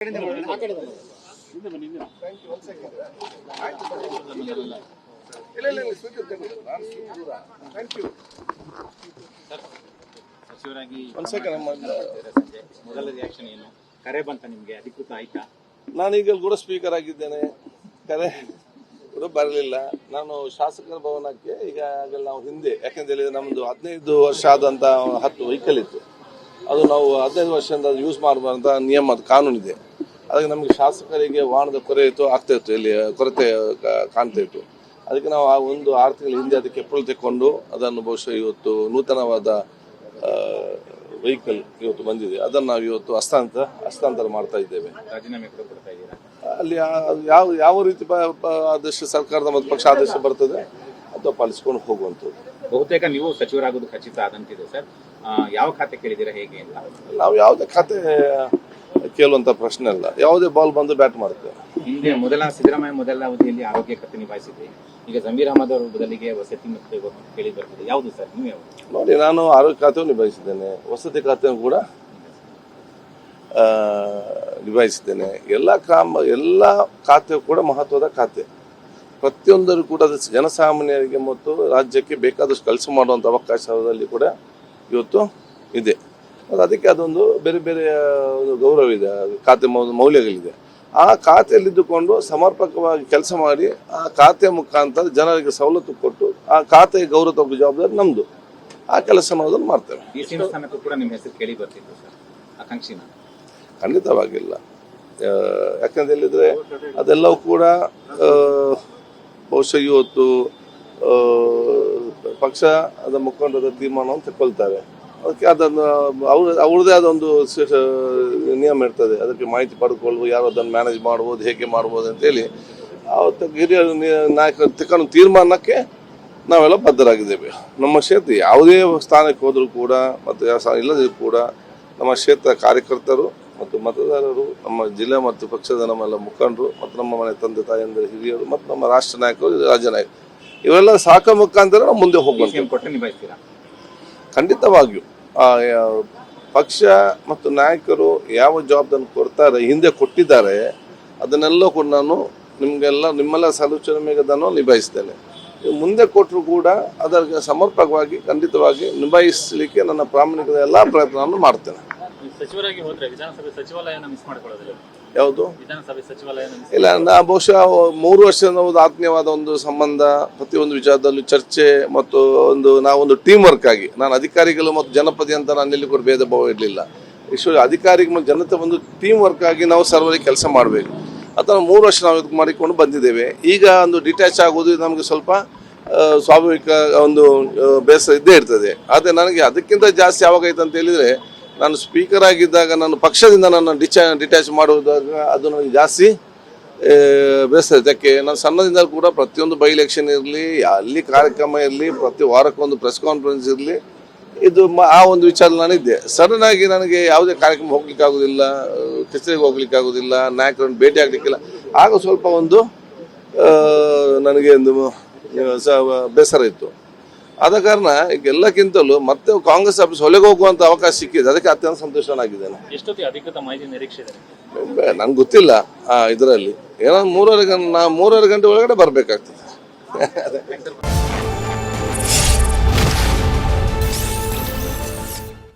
ಮೊದಲ ರಿಯಾಕ್ಷನ್ ಏನು? ಕರೆ ಬಂತ ನಿಮ್ಗೆ? ಅಧಿಕೃತ ಆಯ್ತಾ? ನಾನೀಗ ಕೂಡ ಸ್ಪೀಕರ್ ಆಗಿದ್ದೇನೆ, ಕರೆ ಕೂಡ ಬರಲಿಲ್ಲ. ನಾನು ಶಾಸಕರ ಭವನಕ್ಕೆ ಈಗಾಗಲೇ ನಾವು ಹಿಂದೆ, ಯಾಕಂದ್ರೆ ನಮ್ದು 15 ವರ್ಷ ಆದಂತ 10 ವೆಹಿಕಲ್ ಇತ್ತು. ಅದು ನಾವು 15 ವರ್ಷದಿಂದ ಯೂಸ್ ಮಾಡಬಾರಂತ ನಿಯಮ, ಕಾನೂನಿದೆ. ಅದಕ್ಕೆ ನಮಗೆ ಶಾಸಕರಿಗೆ ವಾಹನದ ಆಗ್ತಾ ಇತ್ತು, ಇಲ್ಲಿ ಕೊರತೆ ಕಾಣ್ತಾ ಇತ್ತು. ಅದಕ್ಕೆ ನಾವು ಆ ಒಂದು 6 ತಿಂಗಳ ಹಿಂದೆ ಅದಕ್ಕೆ ಅಪ್ರೂವಲ್ ತೆಕ್ಕೊಂಡು ಅದನ್ನು ಬಹುಶಃ ಇವತ್ತು ನೂತನವಾದ ವೆಹಿಕಲ್ ಇವತ್ತು ಬಂದಿದೆ. ಅದನ್ನು ನಾವು ಇವತ್ತು ಹಸ್ತಾಂತರ ಮಾಡ್ತಾ ಇದ್ದೇವೆ. ರಾಜೀನಾಮೆ ಕೊಡ್ತಾ ಇದ್ದೀರಾ? ಅಲ್ಲಿ ಯಾವ ರೀತಿ ಆದೇಶ ಸರ್ಕಾರದ ಮತ್ತು ಪಕ್ಷ ಆದೇಶ ಬರ್ತದೆ ಅಥವಾ ಪಾಲಿಸಿಕೊಂಡು ಹೋಗುವಂಥದ್ದು. ಬಹುತೇಕ ನೀವು ಸಚಿವರಾಗೋದು ಖಚಿತ ಆದಂತಿದೆ ಸರ್. ಯಾವ ಖಾತೆ ಕೇಳಿದ್ದೀರಾ, ಹೇಗೆ ಅಂತ? ನಾವು ಯಾವುದೇ ಖಾತೆ ಕೇಳುವಂತ ಪ್ರಶ್ನೆ ಅಲ್ಲ, ಯಾವುದೇ ಬಾಲ್ ಬಂದು ಬ್ಯಾಟ್ ಮಾಡ್ತೇವೆ. ಹಿಂದೆ ಸಿದ್ದರಾಮಯ್ಯ ಮೊದಲ ಅವಧಿಯಲ್ಲಿ ಆರೋಗ್ಯ ಖಾತೆ ನಿಭಾಯಿಸಿದ್ರಿ. ಈಗ ಜಮೀರ್ ಅಹಮದ್ ಅವರ ಬದಲಿಗೆ ವಸತಿ ಮತ್ತು ಕೇಳಿ ಬರ್ತದೆ. ಯಾವುದು ಸರ್ ನೀವು? ನೋಡಿ, ನಾನು ಆರೋಗ್ಯ ಖಾತೆಯೂ ನಿಭಾಯಿಸಿದ್ದೇನೆ, ವಸತಿ ಖಾತೆಯೂ ಕೂಡ ನಿಭಾಯಿಸಿದ್ದೇನೆ. ಎಲ್ಲ ಖಾತೆಯೂ ಕೂಡ ಮಹತ್ವದ ಖಾತೆ. ಪ್ರತಿಯೊಂದರೂ ಕೂಡ ಜನಸಾಮಾನ್ಯರಿಗೆ ಮತ್ತು ರಾಜ್ಯಕ್ಕೆ ಬೇಕಾದಷ್ಟು ಕೆಲಸ ಮಾಡುವಂಥ ಅವಕಾಶದಲ್ಲಿ ಕೂಡ ಇವತ್ತು ಇದೆ. ಅದಕ್ಕೆ ಅದೊಂದು ಬೇರೆ ಬೇರೆ ಗೌರವ ಇದೆ, ಖಾತೆ ಮೌಲ್ಯಗಳಿದೆ. ಆ ಖಾತೆಯಲ್ಲಿದ್ದುಕೊಂಡು ಸಮರ್ಪಕವಾಗಿ ಕೆಲಸ ಮಾಡಿ ಆ ಖಾತೆಯ ಮುಖಾಂತರ ಜನರಿಗೆ ಸವಲತ್ತು ಕೊಟ್ಟು ಆ ಖಾತೆಗೆ ಗೌರವ ತಗೊಳ್ಳುವ ಜವಾಬ್ದಾರಿ ನಮ್ದು. ಆ ಕೆಲಸ ಮಾಡೋದನ್ನು ಮಾಡ್ತೇವೆ. ಕೂಡ ನಿಮ್ಮ ಹೆಸರು ಕೇಳಿ ಬರ್ತಿತ್ತು ಸರ್, ಆಕಾಂಕ್ಷಿನ? ಖಂಡಿತವಾಗಿಲ್ಲ. ಯಾಕಂತ ಹೇಳಿದ್ರೆ ಅದೆಲ್ಲವೂ ಕೂಡ ಬಹುಶಃ ಇವತ್ತು ಪಕ್ಷ ಅದ ಮುಖಂಡರ ತೀರ್ಮಾನವನ್ನು ತಗೊಳ್ತಾರೆ. ಅದಕ್ಕೆ ಅದನ್ನು ಅವ್ರದ್ದೇ ಆದ ಒಂದು ನಿಯಮ ಇರ್ತದೆ. ಅದಕ್ಕೆ ಮಾಹಿತಿ ಪಡೆದುಕೊಳ್ಳುವ, ಯಾರು ಅದನ್ನು ಮ್ಯಾನೇಜ್ ಮಾಡ್ಬೋದು, ಹೇಗೆ ಮಾಡ್ಬೋದು ಅಂತೇಳಿ ಅವತ್ತು ಹಿರಿಯ ನಾಯಕರ ತಕ್ಕ ತೀರ್ಮಾನಕ್ಕೆ ನಾವೆಲ್ಲ ಬದ್ಧರಾಗಿದ್ದೇವೆ. ನಮ್ಮ ಕ್ಷೇತ್ರ ಯಾವುದೇ ಸ್ಥಾನಕ್ಕೆ ಹೋದರೂ ಕೂಡ ಮತ್ತು ಇಲ್ಲದಿದ್ದರೂ ಕೂಡ ನಮ್ಮ ಕ್ಷೇತ್ರ ಕಾರ್ಯಕರ್ತರು ಮತ್ತು ಮತದಾರರು, ನಮ್ಮ ಜಿಲ್ಲೆ ಮತ್ತು ಪಕ್ಷದ ನಮ್ಮೆಲ್ಲ ಮುಖಂಡರು ಮತ್ತು ನಮ್ಮ ಮನೆ ತಂದೆ ತಾಯಿಯಂದರೆ ಹಿರಿಯರು ಮತ್ತು ನಮ್ಮ ರಾಷ್ಟ್ರ ನಾಯಕರು, ರಾಜ್ಯ ನಾಯಕರು, ಇವೆಲ್ಲ ಸಾಕ ಮುಖಾಂತರ ನಾವು ಮುಂದೆ ಹೋಗ್ಬೇಕು. ಖಂಡಿತವಾಗಿಯೂ ಪಕ್ಷ ಮತ್ತು ನಾಯಕರು ಯಾವ ಜವಾಬ್ದಾರಿ ಕೊಡ್ತಾರೆ, ಹಿಂದೆ ಕೊಟ್ಟಿದ್ದಾರೆ, ಅದನ್ನೆಲ್ಲ ಕೂಡ ನಾನು ನಿಮ್ಮೆಲ್ಲ ಸಲೋಚನೆ ಮೇಲೆ ಅದನ್ನು ನಿಭಾಯಿಸ್ತೇನೆ. ಮುಂದೆ ಕೊಟ್ಟರು ಕೂಡ ಅದರ ಸಮರ್ಪಕವಾಗಿ ಖಂಡಿತವಾಗಿ ನಿಭಾಯಿಸಲಿಕ್ಕೆ ನನ್ನ ಪ್ರಾಮಾಣಿಕದ ಎಲ್ಲ ಪ್ರಯತ್ನವನ್ನು ಮಾಡ್ತೇನೆ. ಸಚಿವರಾಗಿ ಹೋದ್ರೆ ವಿಧಾನಸಭೆ ಸಚಿವಾಲಯನ ಮಿಸ್ ಮಾಡ್ಕೊಳ್ಳೋದಿಲ್ಲ? ಯಾವುದು? ವಿಧಾನಸಭೆ ಸಚಿವಾಲಯ ಇಲ್ಲ, ಬಹುಶಃ 3 ವರ್ಷದ ಆತ್ಮೀಯವಾದ ಒಂದು ಸಂಬಂಧ, ಪ್ರತಿಯೊಂದು ವಿಚಾರದಲ್ಲೂ ಚರ್ಚೆ ಮತ್ತು ನಾವೊಂದು ಟೀಮ್ ವರ್ಕ್ ಆಗಿ, ನಾನು ಅಧಿಕಾರಿಗಳು ಮತ್ತು ಜನಪದಿ ಅಂತ ನಾನು ಎಲ್ಲಿ ಕೂಡ ಭೇದ ಭಾವ ಇರಲಿಲ್ಲ. ಅಧಿಕಾರಿಗಳು ಮತ್ತು ಜನತೆ ಒಂದು ಟೀಮ್ ವರ್ಕ್ ಆಗಿ ನಾವು ಸರ್ವರಿಗೆ ಕೆಲಸ ಮಾಡಬೇಕು. ಅಥವಾ 3 ವರ್ಷ ನಾವು ಇದು ಮಾಡಿಕೊಂಡು ಬಂದಿದ್ದೇವೆ. ಈಗ ಒಂದು ಡಿಟ್ಯಾಚ್ ಆಗೋದು ನಮಗೆ ಸ್ವಲ್ಪ ಸ್ವಾಭಾವಿಕ ಒಂದು ಬೇಸರ ಇದ್ದೇ ಇರ್ತದೆ. ಆದರೆ ನನಗೆ ಅದಕ್ಕಿಂತ ಜಾಸ್ತಿ ಯಾವಾಗಾಯ್ತು ಅಂತ ಹೇಳಿದರೆ, ನಾನು ಸ್ಪೀಕರ್ ಆಗಿದ್ದಾಗ ನಾನು ಪಕ್ಷದಿಂದ ನನ್ನ ಡಿಟ್ಯಾಚ್ ಮಾಡುವುದಾಗ ಅದು ನನಗೆ ಜಾಸ್ತಿ ಬೇಸರ. ಯಾಕೆ ನಾನು ಸಣ್ಣದಿಂದ ಕೂಡ ಪ್ರತಿಯೊಂದು ಬೈ ಎಲೆಕ್ಷನ್ ಇರಲಿ, ಅಲ್ಲಿ ಕಾರ್ಯಕ್ರಮ ಇರಲಿ, ಪ್ರತಿ ವಾರಕ್ಕೊಂದು ಪ್ರೆಸ್ ಕಾನ್ಫರೆನ್ಸ್ ಇರಲಿ, ಇದು ಆ ಒಂದು ವಿಚಾರ ನಾನಿದ್ದೆ. ಸಡನ್ ಆಗಿ ನನಗೆ ಯಾವುದೇ ಕಾರ್ಯಕ್ರಮ ಹೋಗ್ಲಿಕ್ಕೆ ಆಗೋದಿಲ್ಲ, ಕಚೇರಿಗೆ ಹೋಗ್ಲಿಕ್ಕೆ ಆಗೋದಿಲ್ಲ, ನಾಯಕರನ್ನು ಭೇಟಿ ಆಗ್ಲಿಕ್ಕಿಲ್ಲ. ಆಗ ಸ್ವಲ್ಪ ಒಂದು ನನಗೆ ಒಂದು ಬೇಸರ ಇತ್ತು. ಆದ ಕಾರಣ ಈಗ ಎಲ್ಲಕ್ಕಿಂತಲೂ ಮತ್ತೆ ಕಾಂಗ್ರೆಸ್ ಆಫೀಸ್ ಹೊಲೆಗೆ ಹೋಗುವಂತ ಅವಕಾಶ ಸಿಕ್ಕಿದೆ. ಅದಕ್ಕೆ ಅತ್ಯಂತ ಸಂತೋಷನಾಗಿದ್ದೇನೆ. ನನ್ಗೆ ಗೊತ್ತಿಲ್ಲ ಇದರಲ್ಲಿ ಏನೋ 3:30 ಗಂಟೆ ಒಳಗಡೆ ಬರ್ಬೇಕಾಗ್ತದೆ.